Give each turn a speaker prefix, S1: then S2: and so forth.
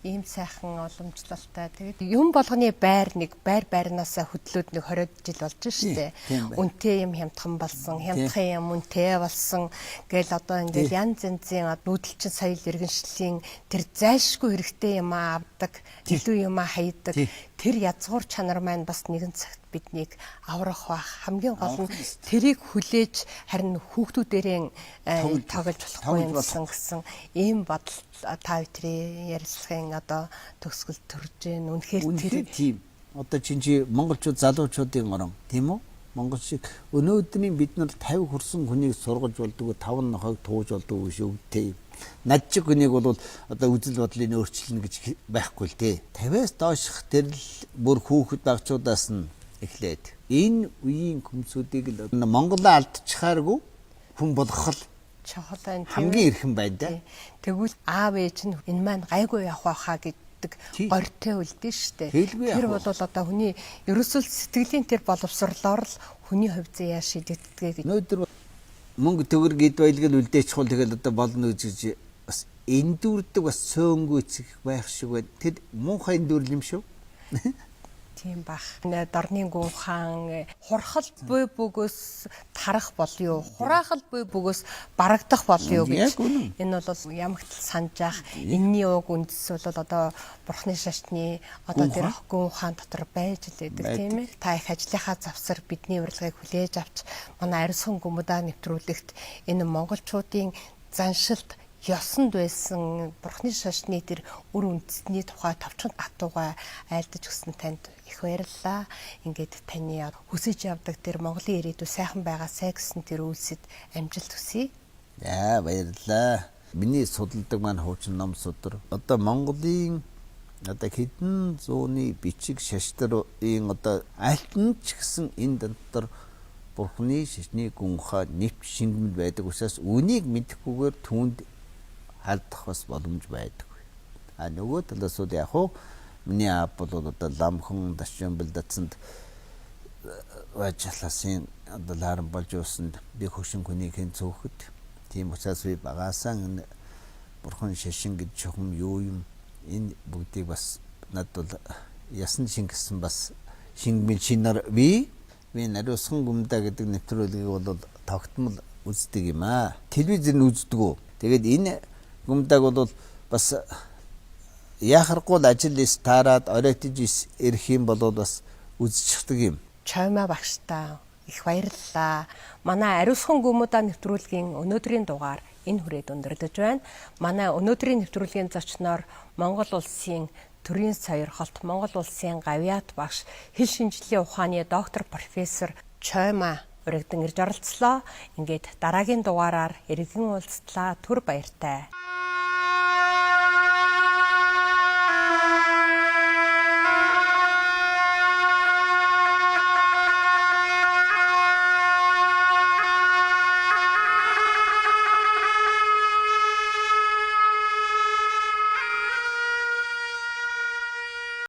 S1: ийм сайхан уламжлалтай. Тэгээд юм болгоны байрнаасаа хөдлөөд 20 жил болж штэ. Үнтэй юм хямдхан болсон, хямдхан юм үнтэй болсон. Гээл одоо ингээл янз янзын нүүдэлчин соёл иргэншлийн тэр зайлшгүй хэрэгтэй юм авдаг, илүү юм хайдаг. Тэр язгуур чанар маань бас нэгэн цагт биднийг аврах бах. Хамгийн гол нь тэрийг хүлээж харин хүүхдүүдээрээ тоглож болохгүй юмсан гэсэн ийм бодол та бүхний ярилцлагын одоо төгсгөл төрж гэн. Үнэхээр
S2: тийм. Одоо чи монголчууд залуучуудын орон тийм үү? Монгол шиг өнөөдрийн бид нар 50 хүрсэн хүнийг сургаж болдог, 5 нохойг тууж болдог шүү дээ. Над чиг хүнийг бол одоо үзэл бодлыг өөрчилнө гэж байхгүй л дээ. 50-аас доошх тэр л бүр хүүхэд багчуудаас нь эхлээд энэ үеийн хүмүүсүүдийг л Монголоо алдчихааргүй хүн болгох
S1: чухал
S2: хамгийн эрхэм байна да.
S1: Тэгвэл аав ээж нь энэ маань гайгүй явах байхаа гэдэг горьтой үлдэн штэ. Тэр бол одоо хүний ерөөсөө сэтгэлийн тэр боловсрлоор л хүний хувьд заяа шийдэгддэг гэж.
S2: Өнөөдөр мөнгө төгөр гид байлгал үлдээчихвэл тэгэл одоо болно гэж бас эндүрдэг бас цөөнгөө эцэг байх шиг байна. Тэр муухай эндүрл юм шүү.
S1: Тийм бах. Дорны гүн хаан хурхал буй бөгөөс тарах болё. Хураахал буй бөгөөс барагдах болё гэж. Энэ бол ямагтл санджаах. Энэний уг үндэс бол одоо бурхны шашны одоо тэр гүн хаан дотор байж л байдаг тийм ээ. Та их ажлынхаа завсар бидний урилгыг хүлээж авч манай ариусган гүмүдаа нэвтрүүлэгт энэ монголчуудын заншилт ёсонд байсан бурхны шашны тэр үр үндэсний тухай товчхон атууга айлдаж өгсөн танд их баярлалаа. Ингээд таны хүсэж явдаг тэр Монголын ирээдүй сайхан байгаасай гэсэн тэр үйлсэд амжилт хүсье.
S2: Яа баярлалаа. Миний судалдаг маань хуучин ном судар. Одоо Монголын одоо хэдэн зууны бичиг шаштрын одоо аль нь ч гэсэн энэ дотор бурхны шашны гүнхаа нэвч шингэмэл байдаг учраас үнийг мэдэхгүйгээр түүнд халдах бас боломж байдаг. А нөгөө талаас нь яг хуу миний аав бол одоо ламхан дашчамбал дацсанд ажлаасын одоо лаарн болж uuсан би хөшин хүнийхэн цөөхөд тийм учраас би багасаа энэ бурхан шашин гэж чухам юу юм энэ бүгдийг бас над бол ясан шингэсэн бас шингэмэл шинээр би нариусхан гүмдэ гэдэг нэвтрүүлгийг бол тогтмол үздэг юм аа. Телевизээр нь үздэг үү. Тэгээд энэ гүмдэг бол бас яхахгүй ажил ис таарад оройтж ирэх юм бол бас үзчихдэг юм.
S1: Чоймаа багштай их баярлалаа. Манай ариусхан гүмүдаа нэвтрүүлгийн өнөөдрийн дугаар энэ хүрээд өндөрлөж байна. Манай өнөөдрийн нэвтрүүлгийн зочноор Монгол улсын төрийн сойрхолт Монгол улсын гавьяат багш хэл шинжлэлийн ухааны доктор профессор Чоймаа урагдан ирж оролцлоо. Ингээд дараагийн дугаараар иргэн уулзтлаа. Түр баяртай.